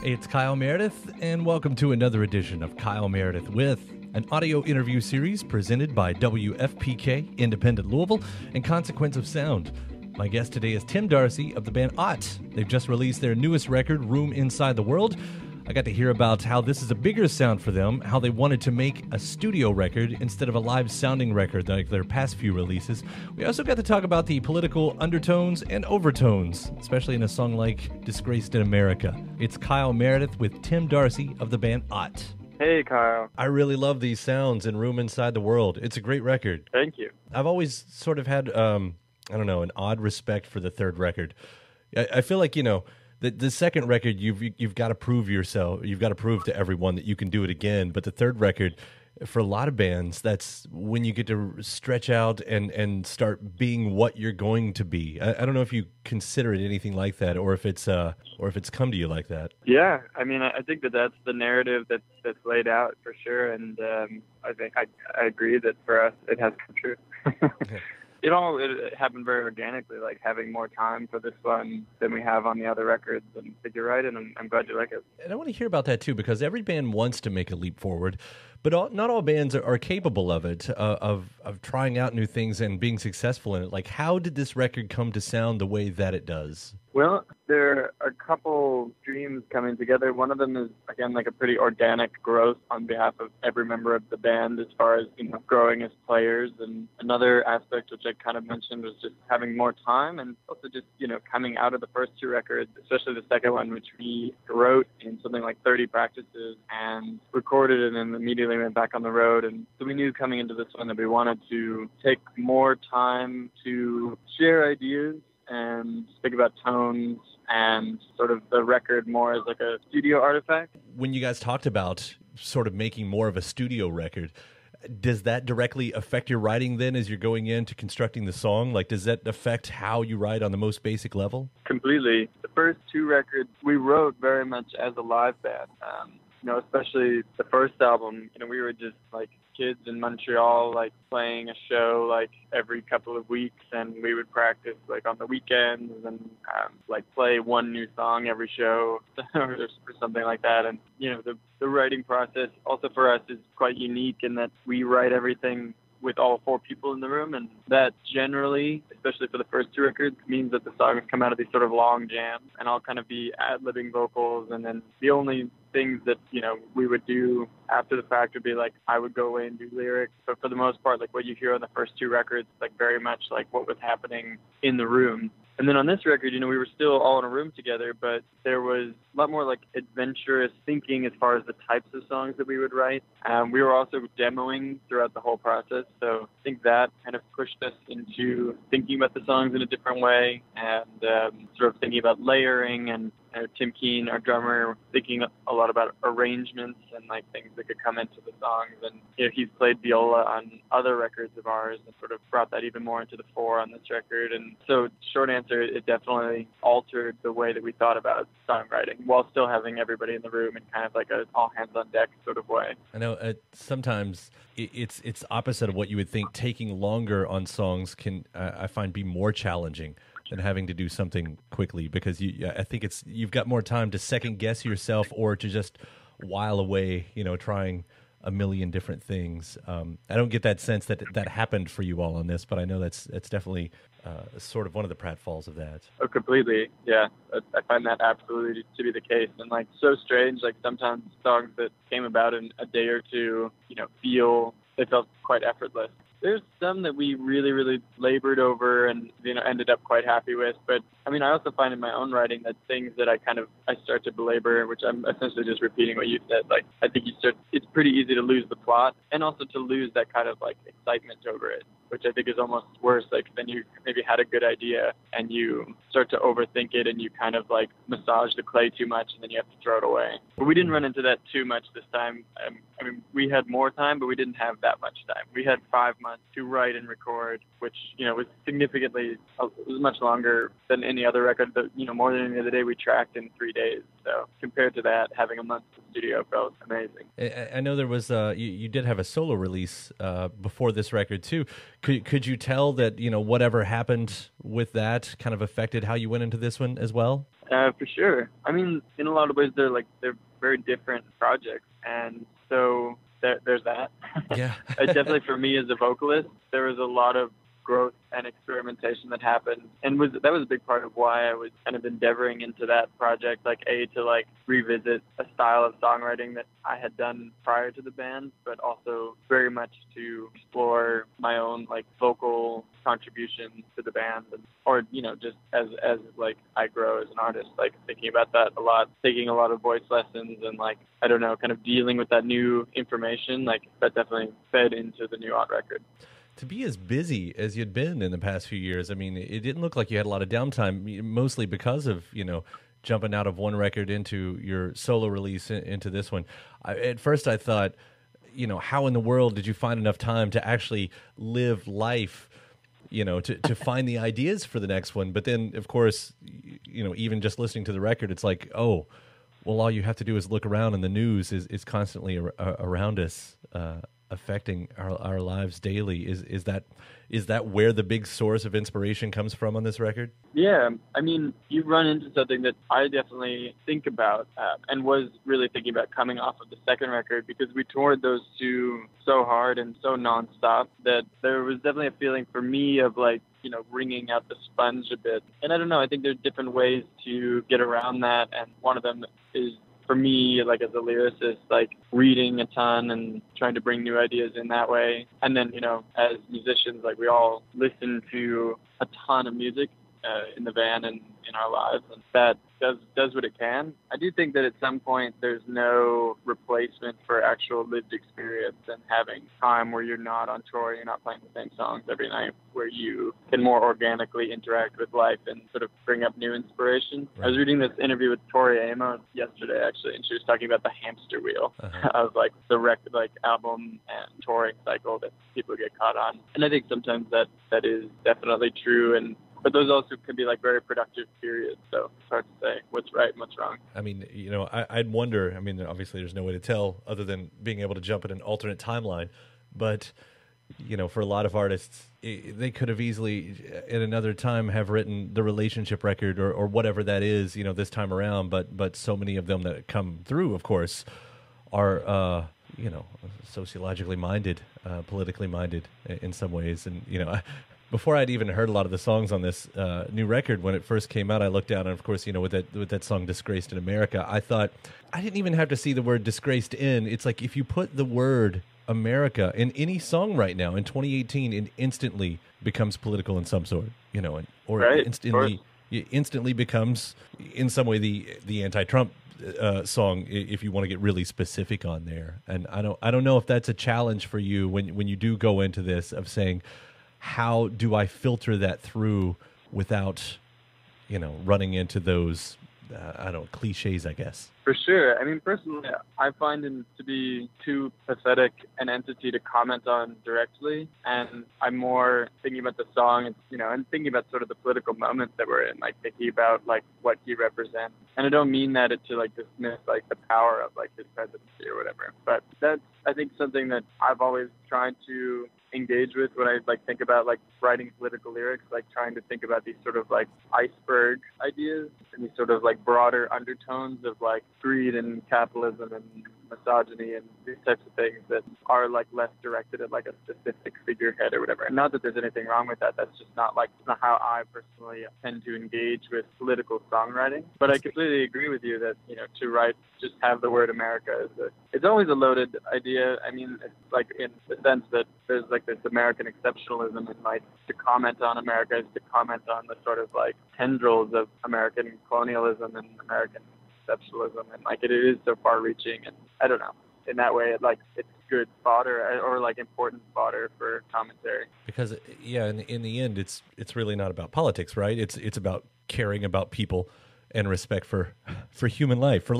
Hey, it's Kyle Meredith, and welcome to another edition of Kyle Meredith with an audio interview series presented by WFPK, Independent Louisville, and Consequence of Sound. My guest today is Tim Darcy of the band Ott. They've just released their newest record, Room Inside the World. I got to hear about how this is a bigger sound for them, how they wanted to make a studio record instead of a live sounding record like their past few releases. We also got to talk about the political undertones and overtones, especially in a song like Disgraced in America. It's Kyle Meredith with Tim Darcy of the band Ott. Hey, Kyle. I really love these sounds in Room Inside the World. It's a great record. Thank you. I've always sort of had, an odd respect for the third record. I feel like, the second record, you've got to prove yourself. You've got to prove to everyone that you can do it again. But the third record, for a lot of bands, that's when you get to stretch out and start being what you're going to be. I don't know if you consider it anything like that, or if it's come to you like that. Yeah, I mean, I think that's the narrative that's laid out for sure, and I think I agree that for us it has come true. It happened very organically, like having more time for this one than we have on the other records. And I think you're right, and I'm glad you like it. And I want to hear about that too, because every band wants to make a leap forward, but not all bands are capable of it, of trying out new things and being successful in it. Like, how did this record come to sound the way that it does? Well, there are a couple dreams coming together. One of them is, again, like a pretty organic growth on behalf of every member of the band as far as, growing as players. And another aspect, which I kind of mentioned, was just having more time and also just, coming out of the first two records, especially the second one, which we wrote in something like 30 practices and recorded and then immediately went back on the road. And so we knew coming into this one that we wanted to take more time to share ideas and think about tones and sort of the record more as like a studio artifact. When you guys talked about sort of making more of a studio record, does that directly affect your writing then as you're going into constructing the song? Like, does that affect how you write on the most basic level? Completely. The first two records we wrote very much as a live band. Especially the first album, we were just like kids in Montreal, like playing a show like every couple of weeks, and we would practice like on the weekends and like play one new song every show or something like that. And the writing process also for us is quite unique in that we write everything with all four people in the room, and that generally, especially for the first two records, means that the songs come out of these sort of long jams, and I'll kind of be ad-libbing vocals, and then the only things that, we would do after the fact would be like, I would go away and do lyrics, but for the most part, like what you hear on the first two records, like very much like what was happening in the room. And then on this record, we were still all in a room together, but there was a lot more like adventurous thinking as far as the types of songs that we would write. We were also demoing throughout the whole process, so I think that kind of pushed us into thinking about the songs in a different way and sort of thinking about layering and Tim Keane, our drummer, thinking a lot about arrangements and like things that could come into the songs. And he's played viola on other records of ours and sort of brought that even more into the fore on this record. And so, short answer, it definitely altered the way that we thought about songwriting while still having everybody in the room in kind of like a all hands on deck sort of way. I know sometimes it's opposite of what you would think. Taking longer on songs can, I find, be more challenging than having to do something quickly, because I think you've got more time to second guess yourself or to just while away, trying a million different things. I don't get that sense that happened for you all on this, but I know that's definitely sort of one of the pratfalls of that. Oh, completely. Yeah, I find that absolutely to be the case. And like so strange, like sometimes songs that came about in a day or two, they felt quite effortless. There's some that we really, really labored over and, ended up quite happy with. But, I also find in my own writing that things that I start to belabor, which I'm essentially just repeating what you said. Like, I think it's pretty easy to lose the plot and also to lose that kind of, like, excitement over it, which I think is almost worse. Like, then you maybe had a good idea and you start to overthink it and you kind of, like, massage the clay too much and then you have to throw it away. But we didn't run into that too much this time. We had more time, but we didn't have that much time. We had 5 months to write and record, which, was significantly, was much longer than any other record. But, more than any other day, we tracked in 3 days. So compared to that, having a month in the studio felt amazing. I know there was, you did have a solo release before this record too. Could you tell that, whatever happened with that kind of affected how you went into this one as well? For sure. I mean, in a lot of ways, they're very different projects, and so there's that. Yeah. Definitely for me as a vocalist, there was a lot of growth and experimentation that happened, and that was a big part of why I was kind of endeavoring into that project, like to like revisit a style of songwriting that I had done prior to the band, but also very much to explore my own like vocal contribution to the band, or just as like I grow as an artist, like thinking about that a lot, taking a lot of voice lessons, and like I don't know, kind of dealing with that new information, like that definitely fed into the new art record. To be as busy as you'd been in the past few years, I mean, it didn't look like you had a lot of downtime, mostly because of, jumping out of one record into your solo release into this one. At first I thought, how in the world did you find enough time to actually live life, to find the ideas for the next one? But then, of course, even just listening to the record, it's like, oh, well, all you have to do is look around, and the news is constantly around us, affecting our lives daily. Is that where the big source of inspiration comes from on this record? Yeah, I mean, you run into something that I definitely think about, and was really thinking about coming off of the second record, because we toured those two so hard and so nonstop that there was definitely a feeling for me of like, wringing out the sponge a bit. And I don't know, I think there's different ways to get around that, and one of them is, for me, like as a lyricist, like reading a ton and trying to bring new ideas in that way. And then, as musicians, like we all listen to a ton of music in the van and in our lives, and that does what it can. I do think that at some point there's no replacement for actual lived experience and having time where you're not on tour, you're not playing the same songs every night, where you can more organically interact with life and sort of bring up new inspiration. Right. I was reading this interview with Tori Amos yesterday, actually, and she was talking about the hamster wheel of like the record, like album and touring cycle that people get caught on. And I think sometimes that is definitely true, but those also can be like very productive periods. So it's hard to say what's right and what's wrong. I mean, I'd wonder, I mean, obviously there's no way to tell other than being able to jump in an alternate timeline. But, for a lot of artists, they could have easily at another time have written the relationship record or whatever that is, this time around. But so many of them that come through, of course, are, sociologically minded, politically minded in some ways. And, before I'd even heard a lot of the songs on this new record, when it first came out, I looked down, and of course, with that song "Disgraced in America," I thought I didn't even have to see the word "disgraced" in. It's like if you put the word America in any song right now in 2018, it instantly becomes political in some sort, instantly becomes in some way the anti-Trump song, if you want to get really specific on there. And I don't know if that's a challenge for you when you do go into this of saying, how do I filter that through without, running into those, cliches, I guess? For sure. I mean, personally, I find him to be too pathetic an entity to comment on directly, and I'm more thinking about the song, and thinking about sort of the political moment that we're in, like thinking about like what he represents. And I don't mean that to like dismiss like the power of like his presidency or whatever, but that's, I think, something that I've always tried to engage with when I like think about like writing political lyrics, like trying to think about these sort of like iceberg ideas and these sort of like broader undertones of like greed and capitalism and misogyny and these types of things that are like less directed at like a specific figurehead or whatever. And not that there's anything wrong with that. That's just not how I personally tend to engage with political songwriting. But I completely agree with you that, to write, just have the word America it's always a loaded idea. I mean, it's like in the sense that there's like this American exceptionalism, and like to comment on America is to comment on the sort of like tendrils of American colonialism and American exceptionalism, and like it is so far-reaching, and I don't know. In that way, it's good fodder or like important fodder for commentary. Because in the end, it's really not about politics, right? It's about caring about people and respect for human life, for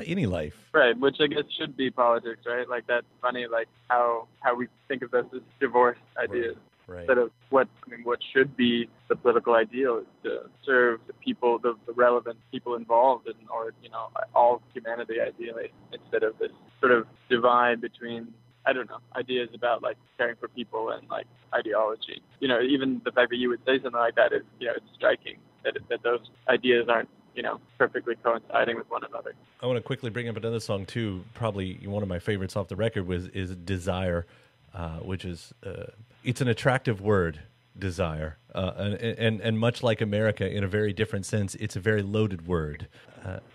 any life. Right, which I guess should be politics, right? Like that's funny, like how we think of this as divorced ideas. Right. Instead of what should be the political ideal is to serve the people, the relevant people involved, or all humanity ideally, instead of this sort of divide between, I don't know, ideas about like caring for people and like ideology. Even the fact that you would say something like that is, it's striking that those ideas aren't perfectly coinciding with one another. I want to quickly bring up another song too. Probably one of my favorites off the record is Desire, which is it's an attractive word, desire, and much like America, in a very different sense, it's a very loaded word.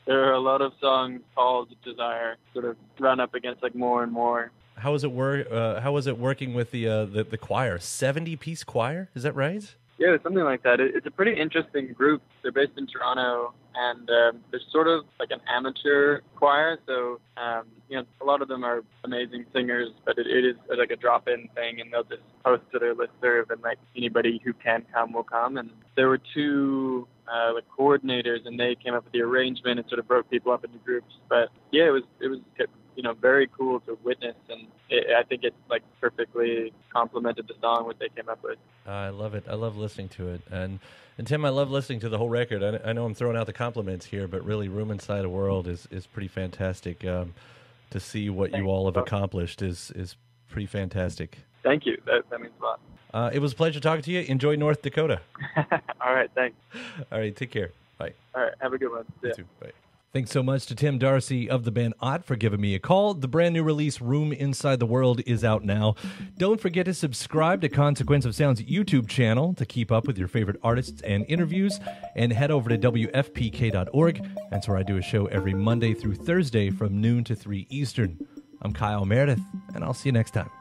There are a lot of songs called Desire, sort of run up against like more and more. How was it working with the choir? 70-piece choir, is that right? Yeah, something like that. It's a pretty interesting group. They're based in Toronto, and they're sort of like an amateur choir. So, a lot of them are amazing singers, but it is like a drop-in thing, and they'll just post to their listserv, and like anybody who can come will come. And there were two like coordinators, and they came up with the arrangement and sort of broke people up into groups. But yeah, it was very cool to witness, and I think it like perfectly complemented the song what they came up with. I love it. I love listening to it, and Tim, I love listening to the whole record. I know I'm throwing out the compliments here, but really, Room Inside a World is pretty fantastic. To see what you all have accomplished is pretty fantastic. Thank you. That means a lot. It was a pleasure talking to you. Enjoy North Dakota. All right, thanks. All right, take care. Bye. All right, have a good one. You too. Bye. Thanks so much to Tim Darcy of the band Odd for giving me a call. The brand new release, Room Inside the World, is out now. Don't forget to subscribe to Consequence of Sound's YouTube channel to keep up with your favorite artists and interviews, and head over to WFPK.org. That's where I do a show every Monday through Thursday from noon to 3 Eastern. I'm Kyle Meredith, and I'll see you next time.